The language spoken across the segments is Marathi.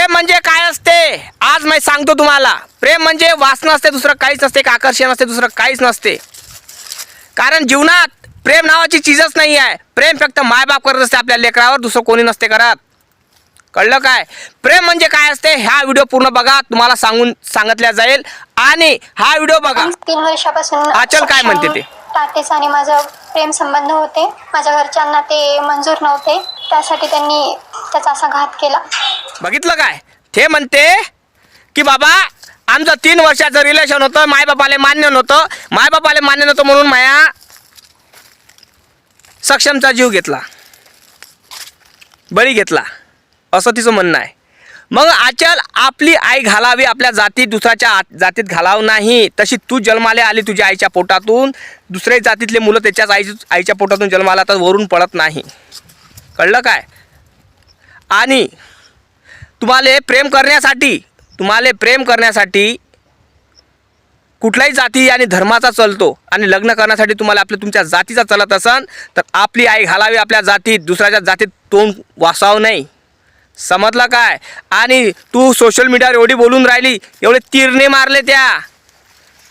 प्रेम म्हणजे काय असते आज मी सांगतो तुम्हाला. प्रेम म्हणजे वासना असते, दुसरं काहीच नसते. एक आकर्षण असते, दुसरं काहीच नसते. कारण जीवनात प्रेम नावाची चीजच नाही आहे. प्रेम फक्त मायबाप करत असते आपल्या लेकरावर, दुसरं कोणी नसते करत. कळलं काय? प्रेम म्हणजे काय असते हा व्हिडिओ पूर्ण बघा, तुम्हाला सांगितल्या जाईल. आणि हा व्हिडिओ बघा. 3 वर्षापासून आचल काय म्हणते ते टाटेस आणि माझं प्रेम संबंध होते. माझ्या घरच्यांना ते मंजूर नव्हते, त्यासाठी त्यांनी त्याचा असा घात केला. बघितलं काय? ते म्हणते की बाबा आमचं 3 वर्षाचं रिलेशन होतं, मायबापाले मान्य नव्हतं. मायबापाले मान्य नव्हतं म्हणून माया सक्षमचा जीव घेतला, बळी घेतला, असं तिचं म्हणणं आहे. मग आचल आपली आई घालावी आपल्या जातीत, दुसऱ्याच्या जातीत घालावं नाही. तशी तू जन्माला आली तुझ्या आईच्या पोटातून, दुसऱ्या जातीतले मुलं त्याच्याच आईच्या पोटातून जन्माला तर वरून पडत नाही. कळलं काय? आणि तुम्हाला प्रेम करण्यासाठी कुठल्याही जाती आणि धर्माचा चलतो. आणि लग्न करण्यासाठी तुम्हाला तुमच्या जातीचा चलत असन तर आपली आई घालावी आपल्या जातीत, दुसऱ्याच्या जातीत तोंड वासावं नाही. समजलं काय? आणि तू सोशल मीडियावर एवढी बोलून राहिली, एवढे तिरणे मारले त्या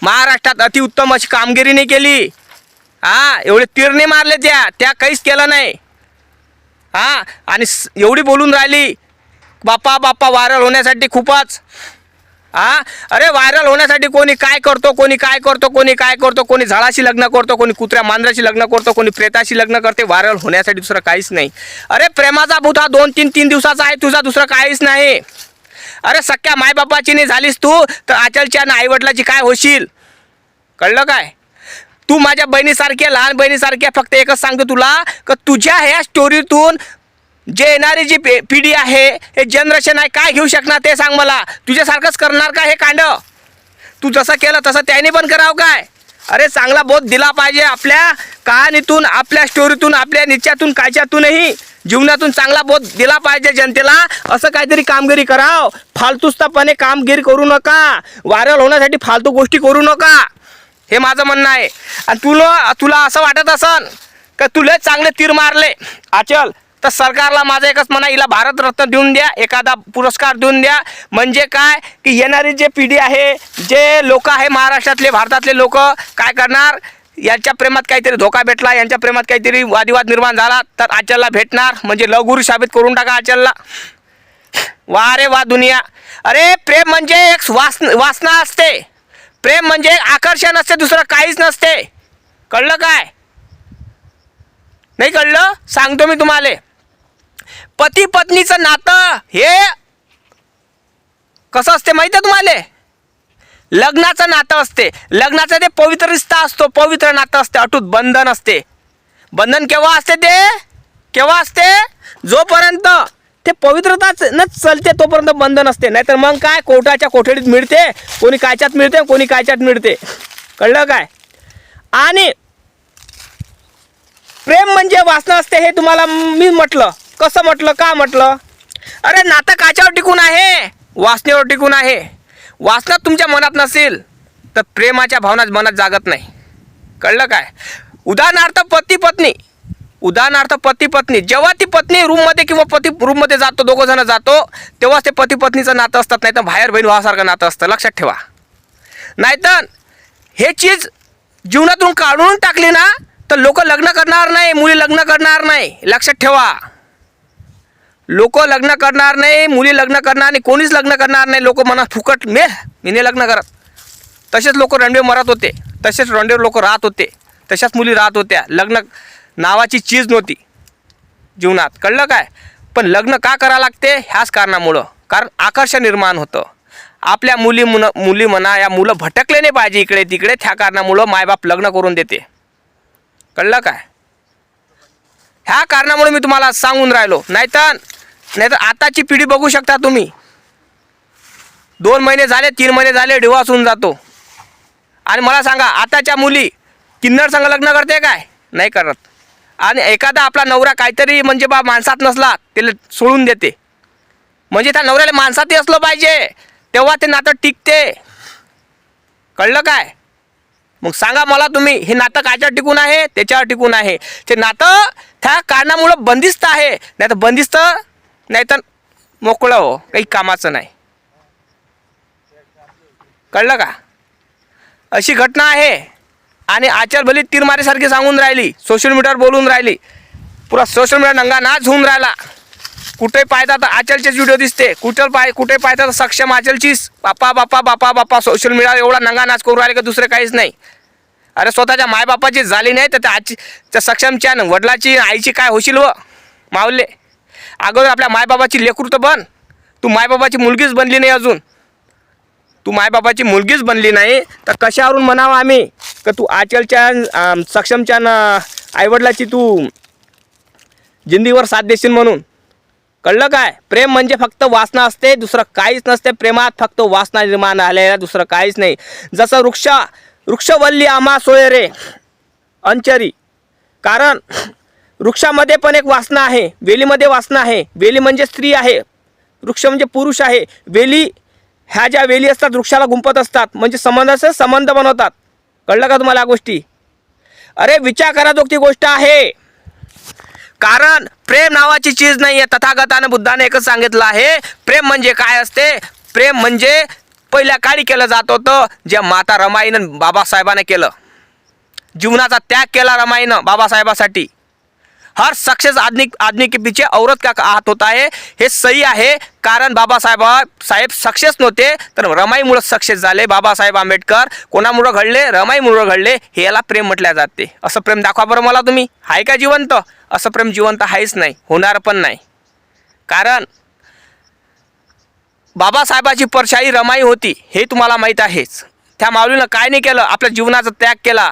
महाराष्ट्रात, अतिउत्तम अशी कामगिरी नाही केली. एवढे तिरणे मारले त्या काहीच केलं नाही. आणि एवढी बोलून राहिली बाप्पा व्हायरल होण्यासाठी खूपच. अरे व्हायरल होण्यासाठी कोणी काय करतो, कोणी झाडाशी लग्न करतो, कोणी कुत्र्या मांजराशी लग्न करतो, कोणी प्रेताशी लग्न करते. व्हायरल होण्यासाठी दुसरं काहीच नाही. अरे प्रेमाचा भूत हा 2-3 दिवसाचा आहे तुझा, दुसरं काहीच नाही. अरे सख्या मायबापाची नाही झालीस तू तर आचलच्या आणि आईवडिलाची काय होशील? कळलं काय? तू माझ्या बहिणीसारख्या, लहान बहिणीसारख्या. फक्त एकच सांगतो तुला की तुझ्या ह्या स्टोरीतून जे येणारी जी पिढी आहे, हे जनरेशन आहे, काय घेऊ शकणार ते सांग मला. तुझ्यासारखंच करणार का हे कांड? तू जसं केलं तसं त्याने पण करावं काय? अरे चांगला बोध दिला पाहिजे. आपल्या कहाणीतून, आपल्या स्टोरीतून, आपल्या निश्चयातून, कायच्यातूनही जीवनातून चांगला बोध दिला पाहिजे जनतेला. असं काहीतरी कामगिरी कराव. फालतूस्तपणे कामगिरी करू नका. व्हायरल होण्यासाठी फालतू गोष्टी करू नका, हे माझं म्हणणं आहे. आणि तुला असं वाटत असन का तुला चांगले तीर मारले आचल, तर सरकारला माझं एकच म्हणा, हिला भारतरत्न देऊन द्या, एखादा पुरस्कार देऊन द्या. म्हणजे काय की येणारी जे पिढी आहे, जे लोक आहे महाराष्ट्रातले, भारतातले लोक काय करणार, यांच्या प्रेमात काहीतरी धोका भेटला, यांच्या प्रेमात काहीतरी वादिवाद निर्माण झाला तर आचलला भेटणार. म्हणजे लवगुरू साबित करून टाका आचलला. वा रे वा दुनिया. अरे प्रेम म्हणजे एक वासना असते. प्रेम म्हणजे आकर्षण असते, दुसरं काहीच नसते. कळलं काय? नाही कळलं? सांगतो मी तुम्हाला. पती पत्नीचं नातं हे कसं असते माहिती आहे तुम्हाला? लग्नाचं नातं असते. लग्नाचं ते पवित्र रिश्ता असतो, पवित्र नातं असते, अटूट बंधन असते. बंधन केव्हा असते? केव्हा असते? जोपर्यंत ते पवित्रताच न चलते तोपर्यंत बंधन असते. नाहीतर मग काय, कोर्टाच्या कोठडीत मिळते, कोणी कायच्यात मिळते, कोणी कायच्यात मिळते. कळलं काय? आणि प्रेम म्हणजे वासना असते हे तुम्हाला मी म्हटलं. कसं म्हटलं, का म्हटलं? अरे नातं काच्यावर टिकून आहे? वासनेवर टिकून आहे. वासना तुमच्या मनात नसेल तर प्रेमाच्या भावना मनात जागत नाही. कळलं काय? उदाहरणार्थ पती पत्नी, जेव्हा ती पत्नी रूममध्ये किंवा पती रूममध्ये जातो, दोघं जण जातो, तेव्हाच ते पती पत्नीचं नातं असतात. नाही तर बाहेर बहीण भावासारखं नातं असतं. लक्षात ठेवा. नाहीतर हे चीज जीवनातून काढून टाकली ना तर लोक लग्न करणार नाही, मुली लग्न करणार नाही. लक्षात ठेवा. लोक लग्न करणार नाही, मुली लग्न करणार नाही, कोणीच लग्न करणार नाही. लोक मनात फुकट मी नाही लग्न करत. तसेच लोक रंडवे मरत होते, तसेच रंडवे लोक राहत होते, तशाच मुली राहत होत्या. लग्न नावाची चीज नव्हती जीवनात. कळलं काय? पण लग्न का करावं लागते? ह्याच कारणामुळं. कारण आकर्षण निर्माण होतं. आपल्या मुली म्हणा, या मुलं भटकले नाही पाहिजे इकडे तिकडे, त्या कारणामुळं मायबाप लग्न करून देते. कळलं काय? ह्या कारणामुळे मी तुम्हाला सांगून राहिलो. नाहीतर आताची पिढी बघू शकता तुम्ही. 2 महिने झाले, 3 महिने झाले, डिवॉर्स होऊन जातो. आणि मला सांगा, आताच्या मुली किन्नर संग लग्न करते काय? नाही करत. आणि एखादा आपला नवरा काहीतरी म्हणजे माणसात नसला त्याला सोडून देते. म्हणजे त्या नवऱ्याला माणसातही असलं पाहिजे, तेव्हा ते नातं टिकते. कळलं काय? मग सांगा मला तुम्ही, हे नातं कायच्यावर टिकून आहे? त्याच्यावर टिकून आहे. ते नातं त्या कारणामुळं बंदिस्त आहे. नाहीतर मोकळं हो, काही कामाचं नाही. कळलं का? अशी घटना आहे. आणि आचार भली तीरमारीसारखी सांगून राहिली, सोशल मीडियावर बोलून राहिली, पुरा सोशल मीडिया नंगा नाच होऊन राहिला. कुठे पाहता तर आचलचेच व्हिडिओ दिसते, कुठे पाहता तर सक्षम आचलचीच बापा बापा बापा बापा सोशल मीडियावर एवढा नंगा नाच करून राहिले का दुसरे काहीच नाही. अरे स्वतःच्या मायबापाची झाली नाही तर त्या सक्षमच्या वडिलाची आईची काय होशील व मावले. अगोदर आपल्या मायबाबाची लेकरू तर बन. तू मायबाबाची मुलगीच बनली नाही अजून. तू मायबापाची मुलगीच बनली नाही तर कशावरून म्हणावं आम्ही का तू आचलच्या सक्षमच्या आईवडिलाची तू जिंदगीवर साथ देशील म्हणून. कळलं काय? प्रेम म्हणजे फक्त वासना असते, दुसरं काहीच नसते. प्रेमात फक्त वासना निर्माण झालेला, दुसरं काहीच नाही. जसं वृक्षवल्ली आम्हा सोय रे अंचरी. कारण वृक्षामध्ये पण एक वासना आहे, वेलीमध्ये वासना आहे. वेली म्हणजे स्त्री आहे, वृक्ष म्हणजे पुरुष आहे. वेली ह्या ज्या वेली असतात वृक्षाला गुंपत असतात, म्हणजे संबंध बनवतात. कळलं का तुम्हाला गोष्टी? अरे विचार करा जोगती गोष्ट आहे. कारण प्रेम नावाची चीज नाही आहे. तथागताने बुद्धाने एकच सांगितलं आहे, प्रेम म्हणजे काय असते. प्रेम म्हणजे पहिल्या काळी केलं जात होतं, जे माता रमाईनं बाबासाहेबांना केलं. जीवनाचा त्याग केला रमाईनं बाबासाहेबासाठी. हर सक्सेस आदमी के पीछे औरत का हात होता है, हे सही आहे. कारण बाबासाहेब सक्सेस नव्हते तर रमाईमुळे सक्सेस झाले. बाबासाहेब आंबेडकर कोणामुळे घडले? रमाईमुळे घडले. हे याला प्रेम म्हटल्या जाते. असं प्रेम दाखवा बरं मला तुम्ही. आहे का जिवंत? असं प्रेम जिवंत आहेच नाही, होणार पण नाही. कारण बाबासाहेबाची परशाई रमाई होती हे तुम्हाला माहीत आहेच. त्या माऊलीनं काय नाही केलं, आपल्या जीवनाचा त्याग केला,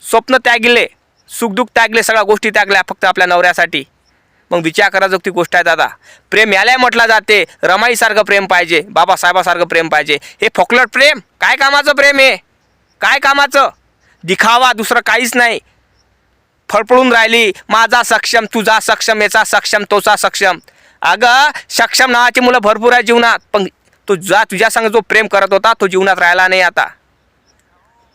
स्वप्न त्यागले, सुखदुःख त्यागले, सगळ्या गोष्टी त्यागल्या फक्त आपल्या नवऱ्यासाठी. मग विचार करा जोगती गोष्ट आहे दादा. प्रेम याला म्हटलं जाते, रमाईसारखं प्रेम पाहिजे, बाबासाहेबासारखं प्रेम पाहिजे. हे फोकलट प्रेम काय कामाचं प्रेम आहे? काय कामाचं? दिखावा, दुसरं काहीच नाही. फळफळून राहिली, माझा सक्षम, तुझा सक्षम, याचा सक्षम, तोचा सक्षम. अगं सक्षम नावाची मुलं भरपूर आहे जीवनात, पण तुझ्या संग जो प्रेम करत होता तो जीवनात राहिला नाही आता.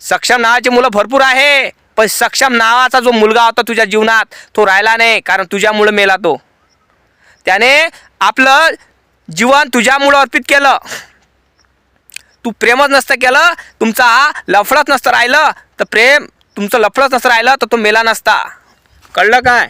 सक्षम नावाची मुलं भरपूर आहे, पण सक्षम नावाचा जो मुलगा होता तुझ्या जीवनात तो राहिला नाही. कारण तुझ्यामुळं मेला तो. त्याने आपलं जीवन तुझ्यामुळं अर्पित केलं. तू प्रेमच नसतं केलं, तुमचा लफडच नसतं राहिलं तर प्रेम तुमचं लफडच नसतं राहिलं तर तो मेला नसता. कळलं काय?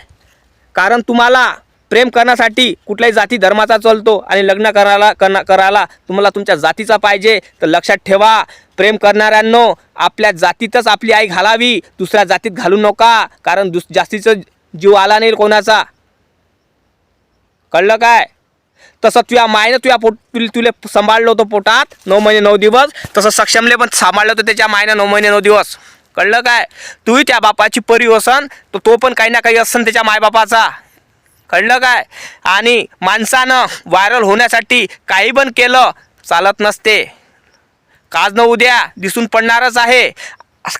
कारण तुम्हाला प्रेम करण्यासाठी कुठल्याही जाती धर्माचा चालतो आणि लग्न करायला तुम्हाला तुमच्या जातीचा पाहिजे. तर लक्षात ठेवा, प्रेम करणाऱ्यांनो आपल्या जातीतच आपली आई घालावी, दुसऱ्या जातीत घालू नका. कारण जास्तीचं जीव आला नाही कोणाचा. कळलं काय? तसं तुझ्या मायनं तुला सांभाळलं होतं पोटात 9 महिने 9 दिवस, तसं सक्षमले पण सांभाळलं होतं त्याच्या मायनं 9 महिने 9 दिवस. कळलं काय? तूही त्या बापाची परी असन तर तो पण काही ना काही असन त्याच्या मायबापाचा. कळलं काय? आणि माणसानं व्हायरल होण्यासाठी काही पण केलं चालत नसते. आज न उद्या दिसून पडणारच आहे.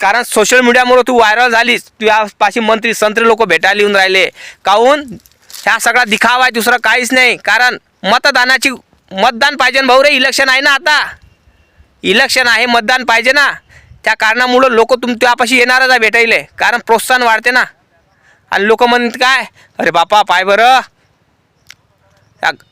कारण सोशल मीडियामुळे तू व्हायरल झालीस. तुझ्यापाशी मंत्री संत्री लोक भेटायला येऊन राहिले. काहून? ह्या सगळा दिखावा आहे, दुसरं काहीच नाही. कारण मतदान पाहिजे भाऊ रे. इलेक्शन आहे ना आता, इलेक्शन आहे, मतदान पाहिजे ना. त्या कारणामुळं लोक तुझ्यापाशी येणारच आहे भेटायले. कारण प्रोत्साहन वाढते ना. आणि लोक म्हणतात काय, अरे बापा पाय बरं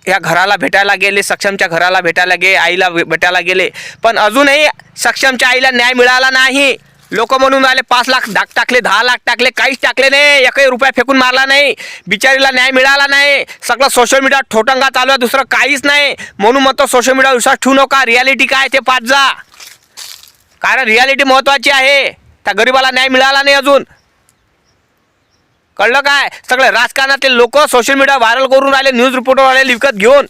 या घराला भेटायला गेले, सक्षमच्या घराला भेटायला गे, आईला भेटायला गेले, पण अजूनही सक्षमच्या आईला न्याय मिळाला नाही. लोक म्हणून आले 5 लाख टाकले, 10 लाख टाकले, काहीच टाकले नाही. 1 रुपया फेकून मारला नाही. बिचारीला न्याय मिळाला नाही. सगळं सोशल मीडिया ठोटंगा चालू आहे, दुसरं काहीच नाही. म्हणून मग तो सोशल मीडियावर विश्वास ठेवू नका. रियालिटी काय ते पाहत जा. कारण रियालिटी महत्त्वाची आहे. त्या गरिबाला न्याय मिळाला नाही अजून. कळलं काय? सगळे राजकारणातील लोक सोशल मीडिया व्हायरल करून राहिले, न्यूज रिपोर्टरवाले विकत घेऊन.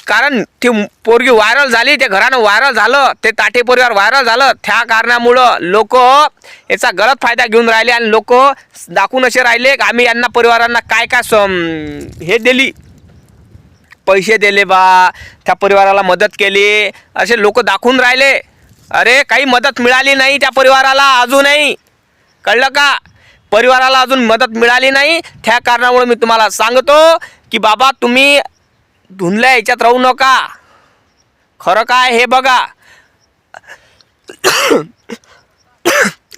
कारण ती पोरगी व्हायरल झाली, ते घरानं व्हायरल झालं, ते ताटे परिवार व्हायरल झालं. त्या कारणामुळं लोक याचा गलत फायदा घेऊन राहिले. आणि लोक दाखवून असे राहिले की आम्ही यांना परिवारांना काय हे दिली, पैसे दिले बा, त्या परिवाराला मदत केली, असे लोक दाखवून राहिले. अरे काही मदत मिळाली नाही त्या परिवाराला अजूनही. कळलं का? परिवाराला अजून मदत मिळाली नाही. त्या कारणामुळे मी तुम्हाला सांगतो की बाबा तुम्ही धुंदल्या याच्यात राहू नका. खरं काय हे बघा.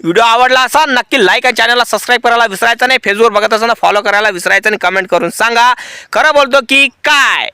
व्हिडिओ आवडला असाल नक्की लाईक आणि चॅनलला सबस्क्राईब करायला विसरायचं नाही. फेसबुकवर बघत असताना फॉलो करायला विसरायचं नाही. कमेंट करून सांगा खरं बोलतो की काय.